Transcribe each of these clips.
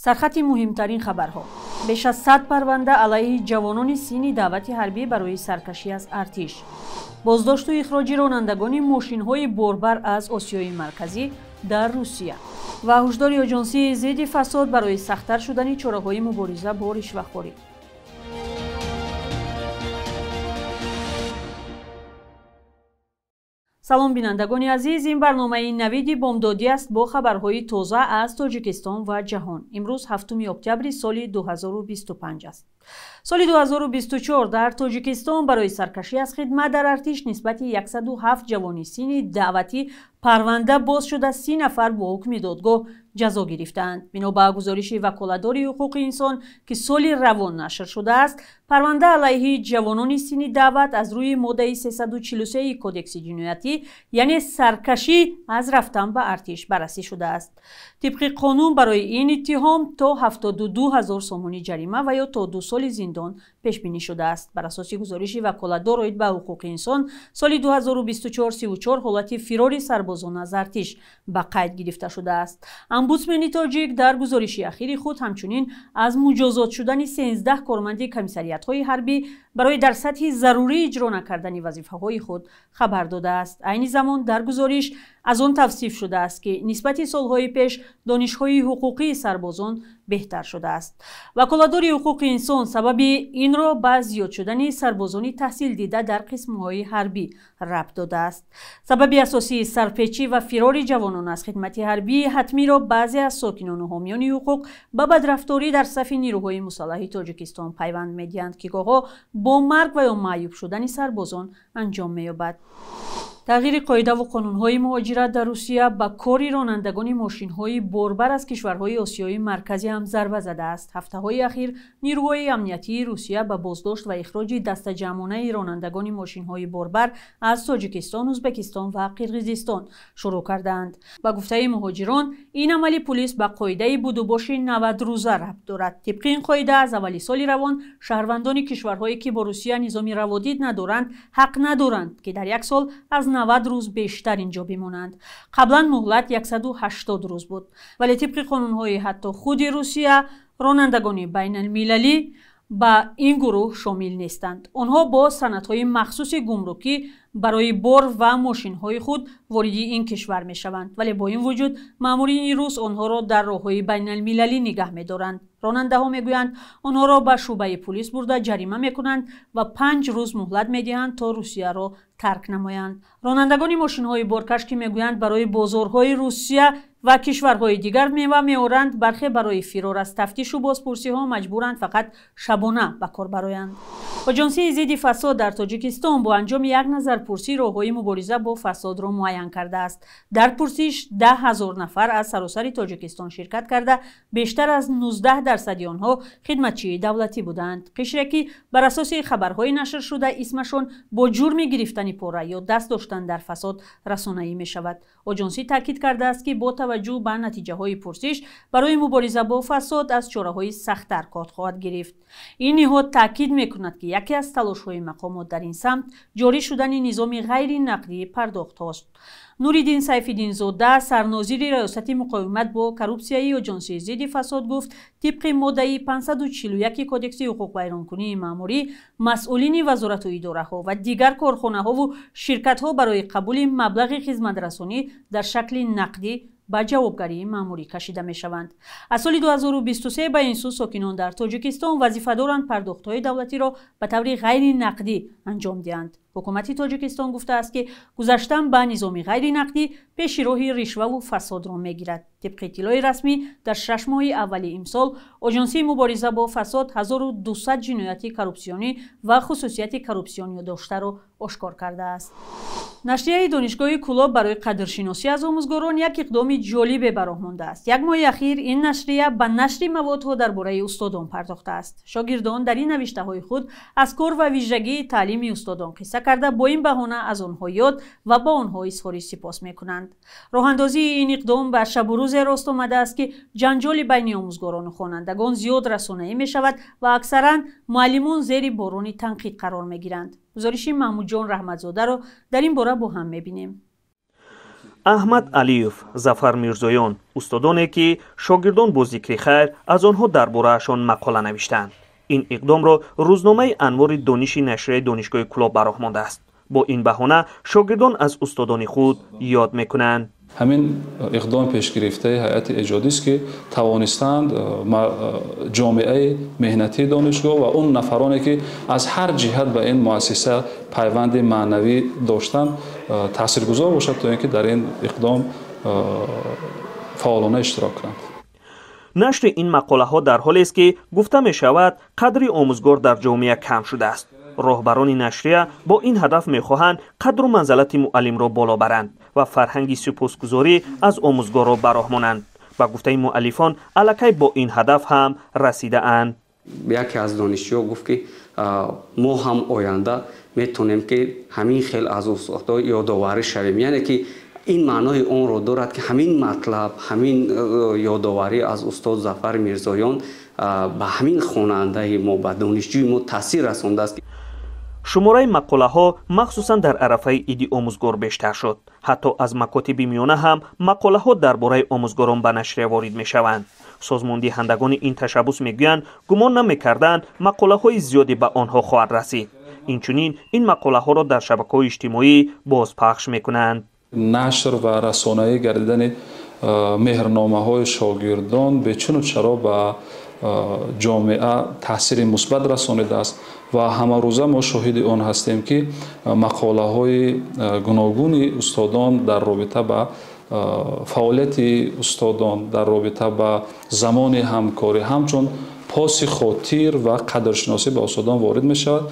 سرخط مهمترین خبرها: بیش از 100 پرونده علیه جوانان سینی دعوت حربی برای سرکشی از ارتش. بازداشت و اخراج رانندگان ماشین‌های باربر از آسیای مرکزی در روسیه و هشدار آژانسی ضد فساد برای سخت‌تر شدن چاره‌های مبارزه با رشوه‌خوری. سلام بینندگان عزیز، این برنامه نوید بامدادی است با خبرهای تازه از تاجیکستان و جهان. امروز 7 اکتبر سال 2025 است. سال 2024 در تاجیکستان برای سرکشی از خدمت در ارتش نسبت 107 جوان سینی دعوتی پرونده باز شده. 30 نفر با حکم دادگاه جزا گرفتند. بنا به گزارش وکالتدار حقوق انسان که سال روان نشر شده است، پرونده علیه جوانان سینی دعوت از روی ماده 343 کدکس جنایتی یعنی سرکشی از رفتن به ارتش بررسی شده است. طبق قانون برای این اتهام تا 72,000 سومانی جریمه و یا تا 2 سال زندان پیش بینی شده است. بر اساس گزارش وکالتدار اوید به حقوق انسان، سال 2024 34 حالت فرار سربازان از ارتش به قید گرفته شده است. امبودسمن تاجیک در گزارش اخیر خود همچنین از مجازات شدن 13 کارمند کمیسریات‌های حربی برای در سطح ضروری اجرا نکردن وظیفه‌های خود خبر داده است. عین زمان در گزارش از آن توصیف شده است که نسبت سالهای پیش دانش‌های حقوقی سربازان بهتر شده است. وکالتدار حقوق انسان سبب این را به زیاد شدن سربازان تحصیل دیده در قسم‌های حربی ربط داده است. سبب اساسی سرپیچی و فرار جوانان از خدمت حربی حتمی را بعضی از ساکنان و حامیان حقوق به بدرفتاری در صف نیروهای مسلح تاجیکستان پیوند می‌دهند که گاه‌ها با مرگ و یا معیوب شدن سربازان انجام می‌یابد. تغییر قاعده و قانون‌های مهاجرت در روسیه به کار رانندگان ماشین‌های باربر از کشورهای آسیای مرکزی هم ضربه زده است. هفته‌های اخیر نیروهای امنیتی روسیه به بازداشت و اخراج دسته جمعانه رانندگان ماشین‌های باربر از تاجیکستان، ازبکستان و قرقیزستان شروع کردند. با گفته مهاجران، این عمل پلیس به قاعده بود و باش 90 روزه ربط دارد. طبق این قاعده از اول سال روان شهروندان کشورهایی که با روسیه نظام روادید ندارند حق ندارند که در یک سال از 90 روز بیشتر اینجا بمانند. قبلا مهلت 180 روز بود، ولی طبق قانون‌های حتی خود روسیه رانندگان بین المللی با این گروه شامل نیستند. آنها با سندهای مخصوص گمرکی برای بار و ماشین‌های خود وارد این کشور می‌شوند، ولی با این وجود مامورین روس آنها را در راه‌های بین المللی نگه می‌دارند. راننده‌ها می‌گویند آنها را به شعبه پلیس برده جریمه می‌کنند و 5 روز مهلت می‌دهند تا روسیه را ترک نمایند. رانندگان ماشین‌های بارکش که می‌گویند برای بازارهای روسیه و کشورهای دیگر میوه می‌آورند، برخی برای فرار از تفتیش و بازپرسی‌ها مجبورند فقط شبانه به کار برآیند. آژانسی ضد فساد در تاجیکستان با انجام یک نظرپرسی راه‌های مبارزه با فساد را معین کرده است. در پرسش 10,000 نفر از سراسر تاجیکستان شرکت کرده، بیشتر از 19% آنها خدمتچی دولتی بودند. قشری که بر اساس خبرهای نشر شده اسمشان با جرم گرفتن پاره یا دست داشتن در فساد رسانه‌ای می‌شود. آژانسی تاکید کرده است که با توجه به نتیجه‌های پرسش برای مبارزه با فساد از چاره‌های سخت‌تر کار خواهد گرفت. این نهاد تاکید می‌کند که یکی از تلاش‌های مقامات در این سمت جاری شدن نظام غیر نقدی پرداخت است. نوریدین سیف‌الدین زاده، سرناظر ریاست مقاومت با کروپسیای آژانسی ضد فساد گفت طبق ماده 541 کدکس حقوق ویرانکنی ماموری، مسئولین وزارت و اداره‌ها و دیگر کارخانه‌ها و شرکت‌ها برای قبول مبلغ خدمت‌رسانی در شکل نقدی به جوابگری ماموری کشیده می شوند. از سال 2023 به این سو ساکنان در تاجیکستان وظیفه دارند پرداخت‌های دولتی را به طور غیر نقدی انجام دهند. حکومت تاجیکستان گفته است که گذشتن به نظام غیر نقدی پیش راه رشوه و فساد را میگیرد. طبق اطلاع رسمی در 6 ماه اول امسال آژانسی مبارزه با فساد 1200 جنایت کروپسیونی و خصوصیت کروپسیونی داشته را آشکار کرده است. نشریه دانشگاه کلاب برای قدرشناسی از آموزگاران یک اقدام جالب به راه مانده است. یک ماه اخیر این نشریه به نشر موادها درباره استادان پرداخته است. شاگردان در این نوشته‌های خود از کار و ویژگی تعلیم استادان قصه کرده با این بهانه از آنها یاد و با آنها اظهار سپاس می‌کنند. راه اندازی این اقدام به شب و روز راست آمده است که جنجال بین آموزگاران و خوانندگان زیاد رسانه‌ای می‌شود و اکثرا معلمان زیر باران تنقید قرار می‌گیرند. گزارش محمود جان رحمتزاده را در این باره با هم می‌بینیم. احمد علیوف، ظفر میرزویان، استادانی که شاگردان با ذکر خیر از آنها درباره‌شان مقاله نوشتند. این اقدام را روزنامه انوار دانش نشریه دانشگاه کلاب براه مانده است. با این بهانه شاگردان از استادان خود یاد میکنند. همین اقدام پیش گرفته هیئت ایجادی است که توانستند جامعه مهنتی دانشگاه و اون نفرانی که از هر جهت به این مؤسسه پیوند معنوی داشتند تاثیرگذار باشد تا اینکه در این اقدام فعالانه اشتراک کنند. نشر این مقاله ها در حالی است که گفته می شود قدر آموزگار در جامعه کم شده است. راهبران نشریه با این هدف می خواهند قدر و منزلت معلم را بالا برند و فرهنگ سپاسگزاری از آموزگار را براه مانند. با گفته مؤلفان الکی با این هدف هم رسیده اند. یکی از دانشجویان گفت که ما هم آینده میتونیم که همین خیلی از استادها یادآوری شویم، یعنی که این معنای اون رو دارد که همین مطلب، همین یادآوری از استاد ظفر میرزویان به همین خواننده ما، به دانشجوی ما تاثیر رسانده است. شماره مقاله ها مخصوصا در عرفه عید آموزگار بیشتر شد. حتی از مکاتب میانه هم مقاله ها درباره آموزگاران به نشریه وارد می شوند. سازمان دهندگان این تشبث میگویند گمان نمیکردند مقاله های زیادی به آنها خواهد رسید. اینچنین این مقاله ها را در شبکه‌های اجتماعی بازپخش میکنند. نشر و رسانه‌ای گردیدن مهرنامه های شاگردان به چون و چرا به جامعه تاثیر مثبت رسانیده است و همه روزه ما شاهد آن هستیم که مقاله های گوناگون استادان در رابطه با فعالیت استادان، در رابطه با زمان همکاری، همچون پاس خاطر و قدرشناسی به استادان وارد می شود.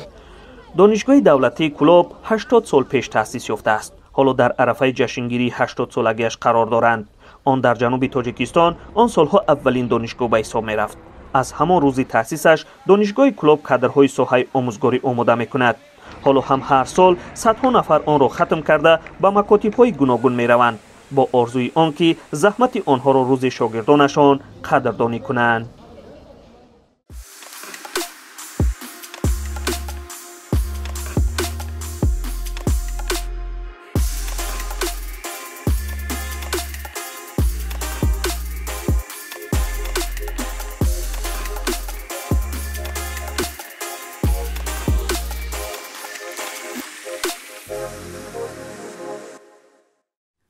دانشگاه دولتی کلاب 80 سال پیش تأسیس یافته است. حالا در عرفه جشنگیری 80 سالگیش قرار دارند. آن در جنوب تاجیکستان آن سالها اولین دانشگاه به حساب می رفت. از همان روز تأسیسش دانشگاه کلاب کادرهای ساحه آموزگاری آماده می کند. حالا هم هر سال صدها نفر آن را ختم کرده به مکاتب‌های گوناگون می روند با آرزوی آنکه زحمت آنها را روز شاگردانشان قدردانی کنند.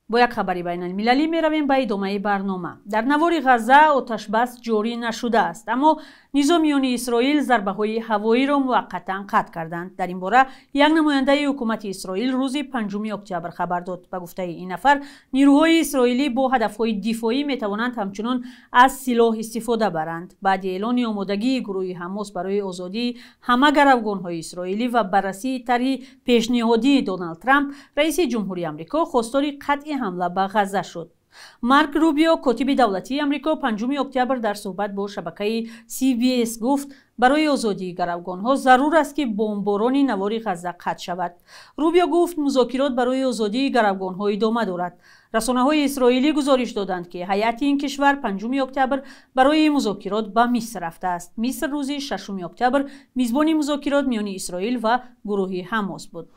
با یک خبری بین المللی می رویم به ادامه برنامه. در نوار غزه آتش بس جاری نشده است، اما نظامیان اسرائیل ضربه های هوایی را موقتا قطع کردند. در این باره یک نماینده حکومت اسرائیل روز 5 اکتبر خبر داد. به گفته این نفر نیروهای اسرائیلی با هدفهای دفاعی می توانند همچنان از سلاح استفاده برند. بعد اعلان آمادگی گروه حماس برای آزادی همه گروگان‌های اسرائیلی و بررسی طرح پیشنهادی دونالد ترامپ، رئیس جمهوری آمریکا خواستار قطع حمله به غزه شد. مارک روبیو، کاتب دولتی آمریکا، 5 اکتبر در صحبت با شبکه CBS گفت برای آزادی گروگان‌ها ضرور است که بمباران نوار غزه قطع شود. روبیو گفت مذاکرات برای آزادی گروگان‌ها ادامه دارد. رسانه‌های اسرائیلی گزارش دادند که هیئت این کشور 5 اکتبر برای مذاکرات به مصر رفته است. مصر روز 6 اکتبر میزبان مذاکرات میان اسرائیل و گروه حماس بود.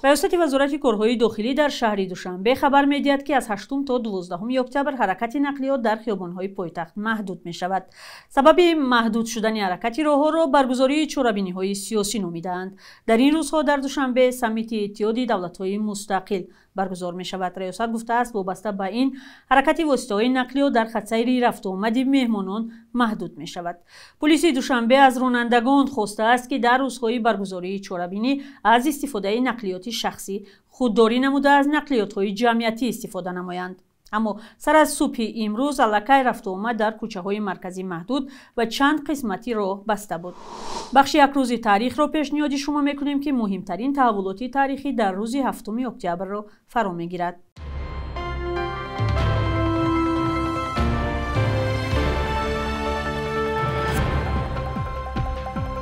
ریاست وزارت کارهای داخلی در شهر دوشنبه خبر می‌دهد که از 8 تا 12 اکتبر حرکت نقلیات در خیابان‌های پایتخت محدود می‌شود. سبب محدود شدن حرکت راه‌ها را برگزاری چهاربینی‌های سیاسی نامیده‌اند. در این روزها در دوشنبه سمیت اتحاد دولت‌های مستقل برگزار می‌شود. ریاست گفته است وابسته به این حرکت واسطه‌های نقلیات در خط سیر رفت و آمد مهمانان محدود می‌شود. پلیس دوشنبه از رانندگان خواسته است که در روزهای برگزاری چهاربینی از استفاده نقلیات شخصی خودداری نموده از نقلیات‌های جمعیتی استفاده نمایند. اما سر از صبح امروز الکی رفت و آمد در کوچه‌های مرکزی محدود و چند قسمتی راه بسته بود. بخش یک روز تاریخ را پیشنهاد شما می‌کنیم که مهمترین تحولات تاریخی در روز 7 اکتبر را فرا می‌گیرد.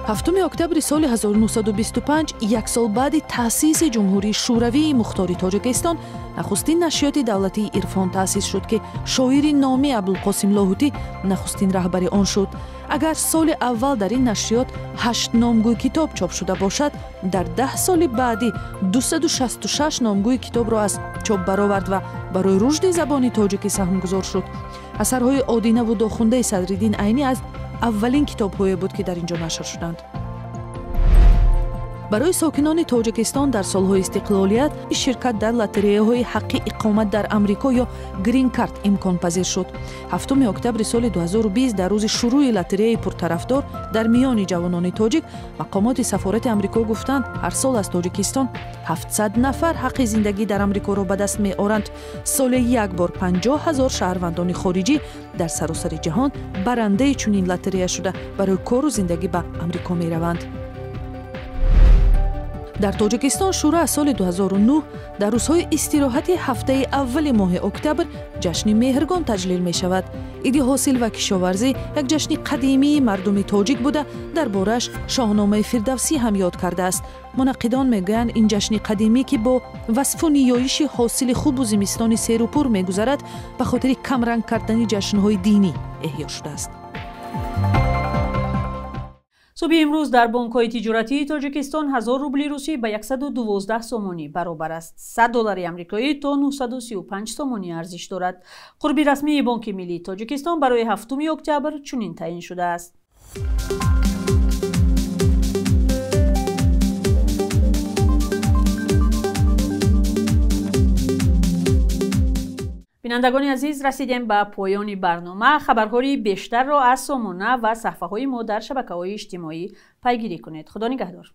7 октябри соли 1925 як сол баъди таъсиси ҷумҳурии шӯравии мухтори тоҷикистон нахустин нашриёти давлатии ирфон таъсис шуд ки шоири номи абулқосим лоҳутӣ нахустин раҳбари он шуд. агар соли аввал дар ин нашриёт 8 номгӯи китоб чоп шуда бошад, дар 10 соли баъдӣ 266 номгӯи китобро аз чоп баровард ва барои рушди забони тоҷикӣ саҳмгузор шуд. асарҳои одинаву дохундаи Садриддин Айнӣ аз аввалин китобҳое буд ки дар ин ҷо нашр шуданд. барои сокинони тоҷикистон дар солҳои истиқлолият ширкат дар лотереяҳои ҳаққи иқомат дар амрико ё грин карт имконпазир шуд. 7 октябри соли 2020 дар рӯзи шурӯи лотереяи пуртарафдор дар миёни ҷавонони тоҷик мақомоти сафорати амрико гуфтанд, ҳар сол аз тоҷикистон 700 нафар ҳаққи зиндагӣ дар амрикоро ба даст меоранд. соли як бор 50 000 шаҳрвандони хориҷӣ дар саросари ҷаҳон барандаи чунин лотерея шуда барои кору зиндагӣ ба амрико мераванд. дар тоҷикистон шӯро аз соли 2009 дар рӯзҳои истироҳати ҳафтаи аввали моҳи октябр ҷашни меҳргон таҷлил мешавад. иди ҳосил ва кишоварзӣ як ҷашни қадимии мардуми тоҷик буда дар борааш шоҳномаи фирдавсӣ ҳам ёд кардааст. мунаққидон мегӯянд ин ҷашни қадимӣ ки бо васфу ниёиши ҳосили хубу зимистони серу пур мегузарад ба хотири камранг кардани ҷашнҳои динӣ эҳё шудааст. صبح امروز در بانک‌های تجارتی تاجیکستان 1000 روبل روسی به 112 سومانی برابر است. 100 دلار آمریکایی تا 935 سومانی ارزش دارد. قرب رسمی بانک ملی تاجیکستان برای 7 اکتبر چنین تعیین شده است. بینندگان عزیز، رسیدیم به پایان برنامه. خبرهای بیشتر را از سامانه و صفحه‌های ما در شبکه‌های اجتماعی پیگیری کنید. خدا نگهدار.